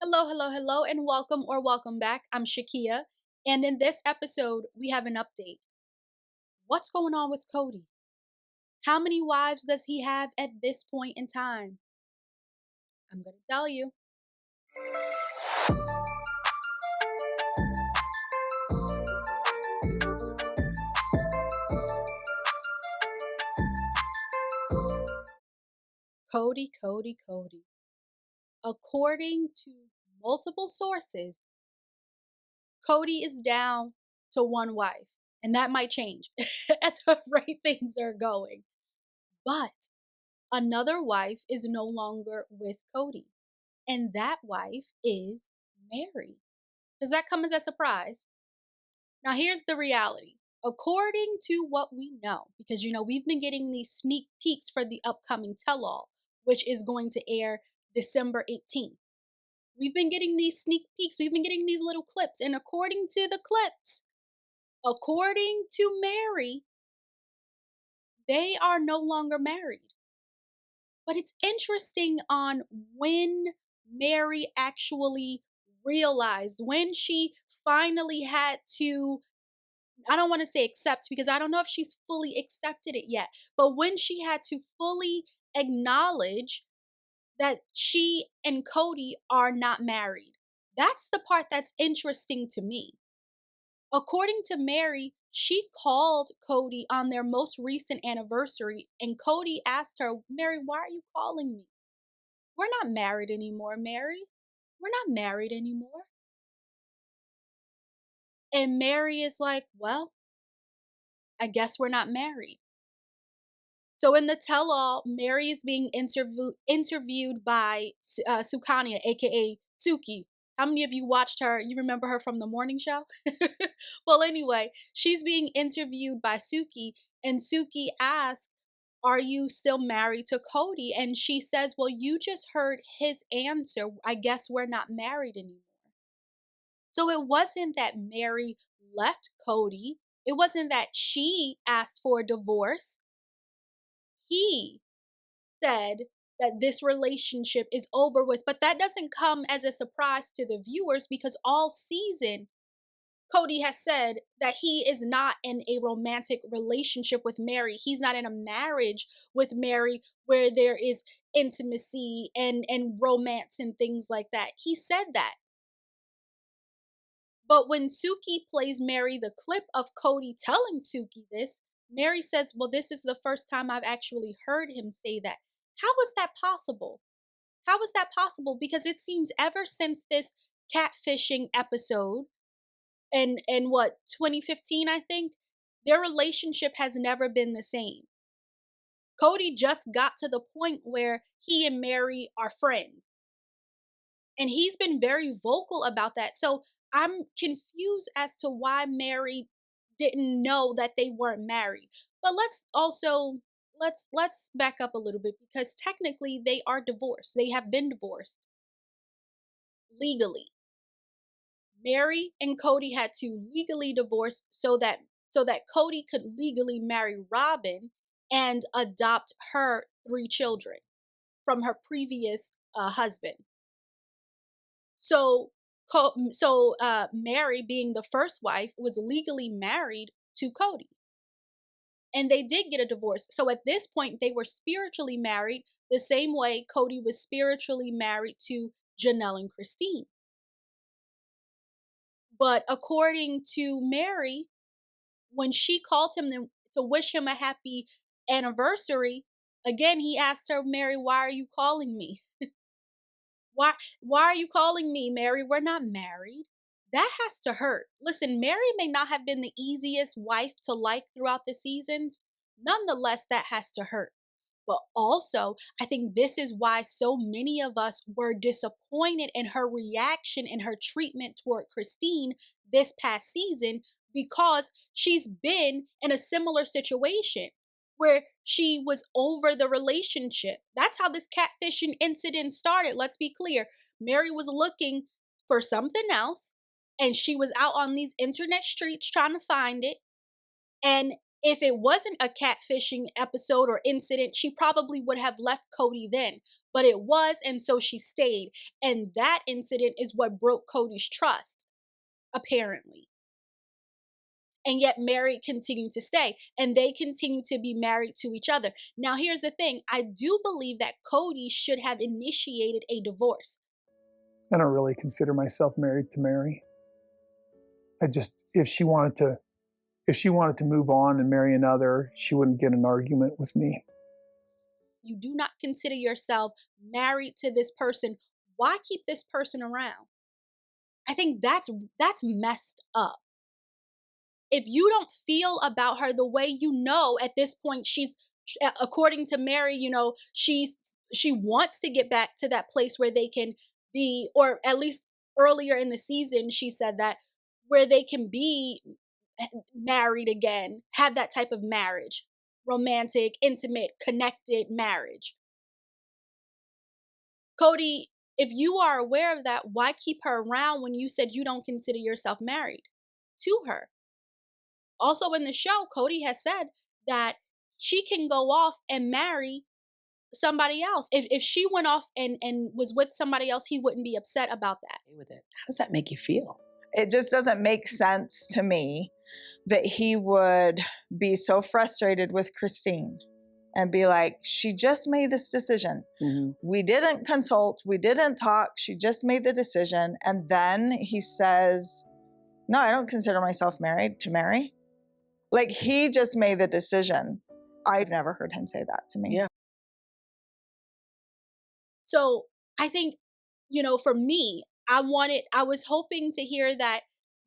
Hello, hello, hello, and welcome or welcome back. I'm Shakia, and in this episode, we have an update. What's going on with Kody? How many wives does he have at this point in time? I'm going to tell you. Kody. According to multiple sources, Kody is down to one wife, and that might change at the rate things are going. But another wife is no longer with Kody, and that wife is Mary. Does that come as a surprise? Now, here's the reality. According to what we know, because we've been getting these sneak peeks for the upcoming tell all, which is going to air December 18th. We've been getting these sneak peeks, we've been getting these little clips, and according to the clips, according to Mary, they are no longer married. But it's interesting on when Mary actually realized, when she finally had to, I don't want to say accept because I don't know if she's fully accepted it yet, but when she had to fully acknowledge that she and Kody are not married. That's the part that's interesting to me. According to Mary, she called Kody on their most recent anniversary, and Kody asked her, Mary, why are you calling me? We're not married anymore, Mary. We're not married anymore. And Mary is like, well, I guess we're not married. So in the tell-all, Mary is being interviewed by Sukanya, aka Suki. How many of you watched her? You remember her from the morning show? Well, anyway, she's being interviewed by Suki, and Suki asks, "Are you still married to Kody?" And she says, "Well, you just heard his answer. I guess we're not married anymore." So it wasn't that Mary left Kody. It wasn't that she asked for a divorce. He said that this relationship is over with. But that doesn't come as a surprise to the viewers because all season, Kody has said that he is not in a romantic relationship with Mary. He's not in a marriage with Mary where there is intimacy and romance and things like that. He said that. But when Suki plays Mary the clip of Kody telling Suki this, Mary says, well, this is the first time I've actually heard him say that. How was that possible? How was that possible? Because it seems ever since this catfishing episode and what 2015, I think, their relationship has never been the same. Kody just got to the point where he and Mary are friends. And he's been very vocal about that. So I'm confused as to why Mary didn't know that they weren't married. But let's back up a little bit because technically they are divorced. They have been divorced legally. Mary and Kody had to legally divorce so that Kody could legally marry Robin and adopt her three children from her previous husband. So Mary, being the first wife, was legally married to Kody, and they did get a divorce. So at this point, they were spiritually married the same way Kody was spiritually married to Janelle and Christine. But according to Mary, when she called him to wish him a happy anniversary, again he asked her, Mary, why are you calling me? Why why are you calling me, Mary? We're not married. That has to hurt. Listen, Mary may not have been the easiest wife to like throughout the seasons. Nonetheless, that has to hurt. But also, I think this is why so many of us were disappointed in her reaction and her treatment toward Christine this past season because she's been in a similar situation where she was over the relationship. That's how this catfishing incident started. Let's be clear. Mary was looking for something else and she was out on these internet streets trying to find it. And If it wasn't a catfishing episode or incident, she probably would have left Kody then. But it was, and so she stayed. And that incident is what broke Kody's trust, apparently. And yet Meri continued to stay, and they continue to be married to each other. Now, here's the thing. I do believe that Kody should have initiated a divorce. I don't really consider myself married to Meri. If she wanted to move on and marry another, she wouldn't get an argument with me. You do not consider yourself married to this person. Why keep this person around? I think that's messed up. If you don't feel about her the way you know at this point, she's, according to Meri, you know, she wants to get back to that place where they can be, or at least earlier in the season, she said that, where they can be married again, have that type of marriage, romantic, intimate, connected marriage. Kody, if you are aware of that, why keep her around when you said you don't consider yourself married to her? Also in the show, Kody has said that she can go off and marry somebody else. If she went off and was with somebody else, he wouldn't be upset about that. With it. How does that make you feel? It just doesn't make sense to me that he would be so frustrated with Christine and be like, she just made this decision. Mm-hmm. We didn't consult. We didn't talk. She just made the decision. And then he says, no, I don't consider myself married to Meri. Like, he just made the decision. I've never heard him say that to me. Yeah. So I think, you know, for me, I was hoping to hear that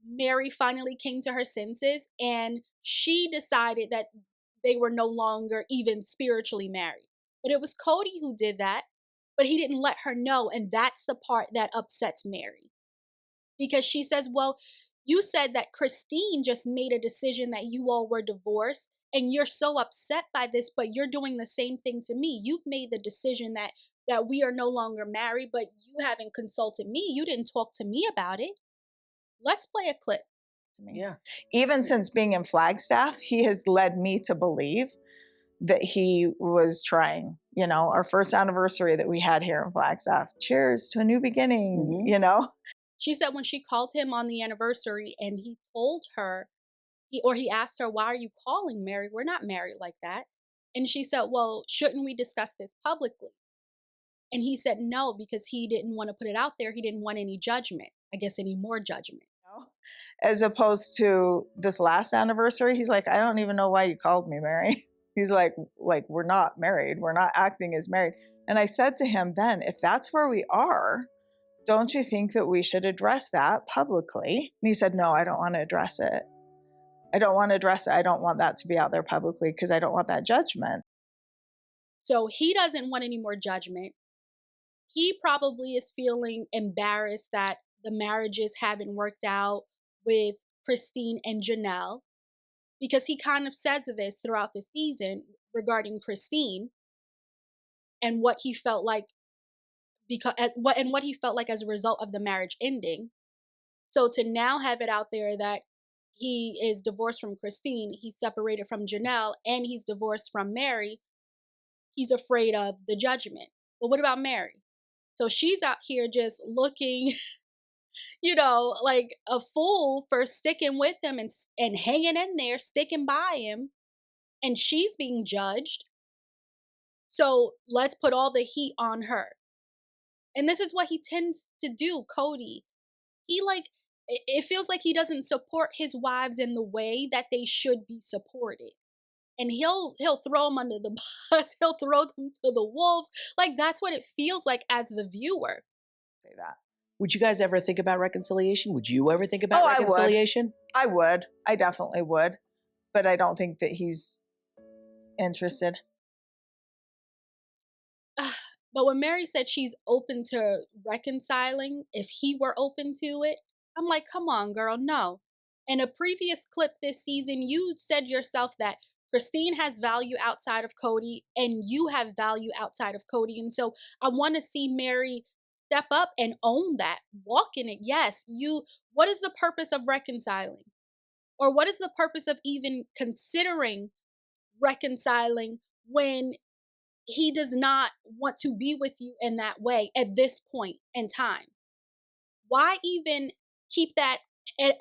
Meri finally came to her senses and she decided that they were no longer even spiritually married. But it was Kody who did that, but he didn't let her know. And that's the part that upsets Meri. Because she says, well, you said that Christine just made a decision that you all were divorced and you're so upset by this, but you're doing the same thing to me. You've made the decision that we are no longer married, but you haven't consulted me. You didn't talk to me about it. Let's play a clip. To me. Yeah. Even since being in Flagstaff, he has led me to believe that he was trying. You know, our first anniversary that we had here in Flagstaff. Cheers to a new beginning, mm-hmm. You know? She said when she called him on the anniversary and he told her, he asked her, why are you calling Meri? We're not married like that. And she said, well, shouldn't we discuss this publicly? And he said no, because he didn't want to put it out there. He didn't want any judgment, I guess any more judgment. As opposed to this last anniversary, he's like, I don't even know why you called me, Meri. He's like, we're not married. We're not acting as married. And I said to him then, if that's where we are, don't you think that we should address that publicly? And he said, no, I don't want to address it. I don't want to address it. I don't want that to be out there publicly because I don't want that judgment. So he doesn't want any more judgment. He probably is feeling embarrassed that the marriages haven't worked out with Christine and Janelle, because he kind of says this throughout the season regarding Christine and what he felt like what he felt like as a result of the marriage ending. So to now have it out there that he is divorced from Christine, he's separated from Janelle, and he's divorced from Meri, he's afraid of the judgment. But what about Meri? So she's out here just looking, you know, like a fool for sticking with him and hanging in there, sticking by him, and she's being judged. So let's put all the heat on her. And this is what he tends to do, Kody. It feels like he doesn't support his wives in the way that they should be supported. And he'll throw them under the bus. He'll throw them to the wolves. Like, that's what it feels like as the viewer. Say that. Would you guys ever think about reconciliation? Would you ever think about reconciliation? I would. I definitely would. But I don't think that he's interested. But when Meri said she's open to reconciling, if he were open to it, I'm like, come on, girl, no. In a previous clip this season, you said yourself that Christine has value outside of Kody and you have value outside of Kody. And so I want to see Meri step up and own that, walk in it. Yes, what is the purpose of reconciling? Or what is the purpose of even considering reconciling when he does not want to be with you in that way at this point in time? Why even keep that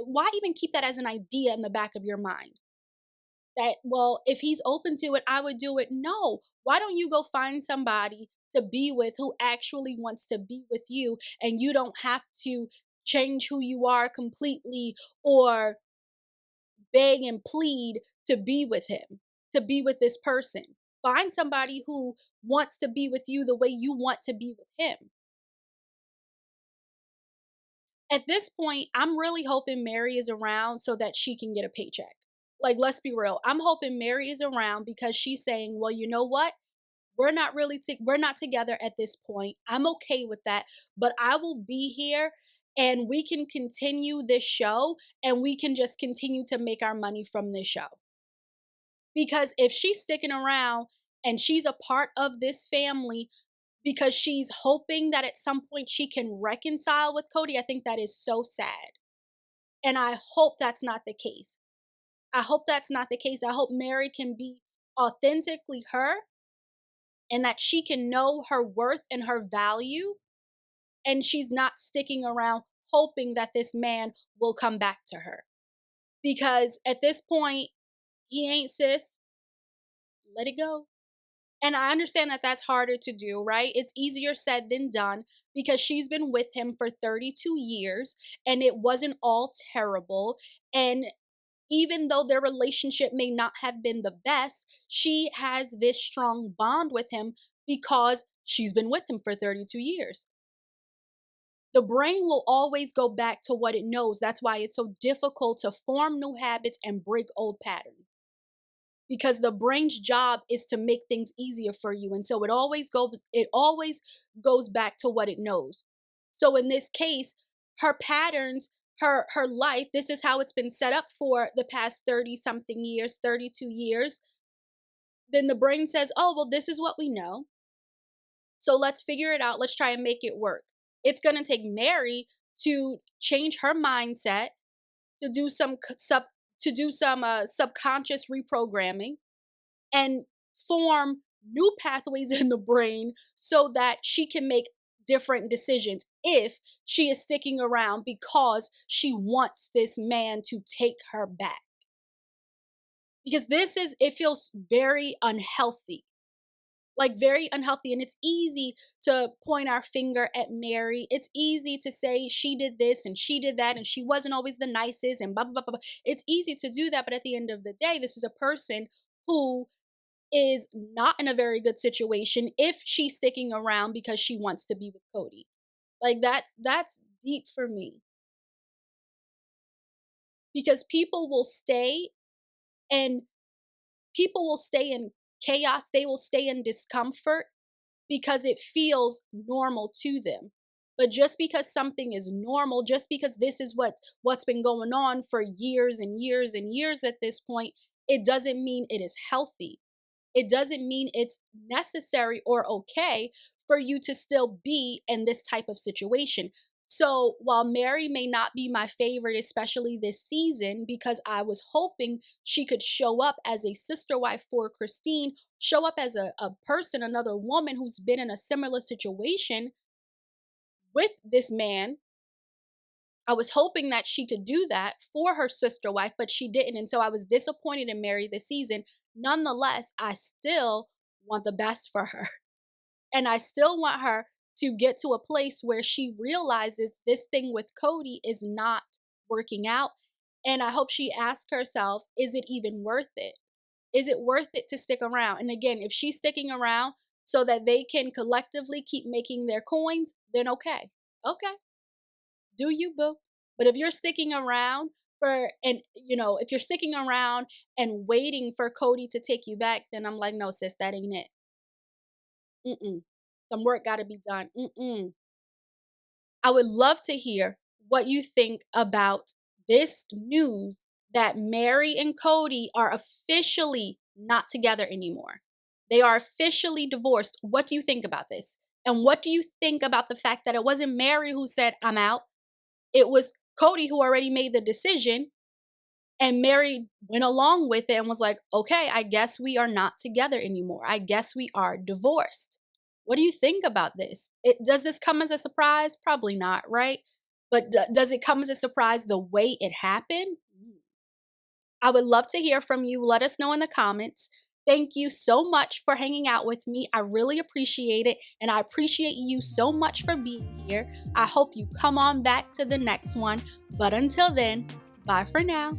why even keep that as an idea in the back of your mind? That, well, if he's open to it, I would do it. No. Why don't you go find somebody to be with who actually wants to be with you, and you don't have to change who you are completely or beg and plead to be with him, to be with this person. Find somebody who wants to be with you the way you want to be with him. At this point, I'm really hoping Meri is around so that she can get a paycheck. Like, let's be real. I'm hoping Meri is around because she's saying, well, you know what? We're not together at this point. I'm okay with that, but I will be here and we can continue this show and we can just continue to make our money from this show. Because if she's sticking around and she's a part of this family because she's hoping that at some point she can reconcile with Kody, I think that is so sad. And I hope that's not the case. I hope that's not the case. I hope Meri can be authentically her and that she can know her worth and her value. And she's not sticking around hoping that this man will come back to her. Because at this point, he ain't, sis. Let it go. And I understand that that's harder to do, right? It's easier said than done because she's been with him for 32 years and it wasn't all terrible. And even though their relationship may not have been the best, she has this strong bond with him because she's been with him for 32 years. The brain will always go back to what it knows. That's why it's so difficult to form new habits and break old patterns. Because the brain's job is to make things easier for you. And so it always goes back to what it knows. So in this case, her patterns, her life, this is how it's been set up for the past 30 something years, 32 years. Then the brain says, oh, well, this is what we know. So let's figure it out. Let's try and make it work. It's going to take Meri to change her mindset, to do some subconscious reprogramming and form new pathways in the brain so that she can make different decisions if she is sticking around because she wants this man to take her back. Because it feels very unhealthy. Like very unhealthy. And it's easy to point our finger at Meri. It's easy to say she did this and she did that and she wasn't always the nicest and blah, blah, blah, blah. It's easy to do that. But at the end of the day, this is a person who is not in a very good situation if she's sticking around because she wants to be with Kody. Like that's deep for me. Because people will stay in chaos, they will stay in discomfort because it feels normal to them. But just because something is normal, just because this is what's been going on for years and years and years at this point, it doesn't mean it is healthy. It doesn't mean it's necessary or okay for you to still be in this type of situation. So while Meri may not be my favorite, especially this season, because I was hoping she could show up as a sister wife for Christine, show up as a person, another woman who's been in a similar situation with this man. I was hoping that she could do that for her sister wife, but she didn't. And so I was disappointed in Meri this season. Nonetheless, I still want the best for her. And I still want her to get to a place where she realizes this thing with Kody is not working out. And I hope she asks herself, is it even worth it? Is it worth it to stick around? And again, if she's sticking around so that they can collectively keep making their coins, then okay. Okay. Do you, boo? But if you're sticking around if you're sticking around and waiting for Kody to take you back, then I'm like, no, sis, that ain't it. Some work got to be done. I would love to hear what you think about this news that Meri and Kody are officially not together anymore. They are officially divorced. What do you think about this? And what do you think about the fact that it wasn't Meri who said, I'm out? It was Kody who already made the decision. And Meri went along with it and was like, okay, I guess we are not together anymore. I guess we are divorced. What do you think about this? Does this come as a surprise? Probably not, right? But does it come as a surprise the way it happened? I would love to hear from you. Let us know in the comments. Thank you so much for hanging out with me. I really appreciate it. And I appreciate you so much for being here. I hope you come on back to the next one. But until then, bye for now.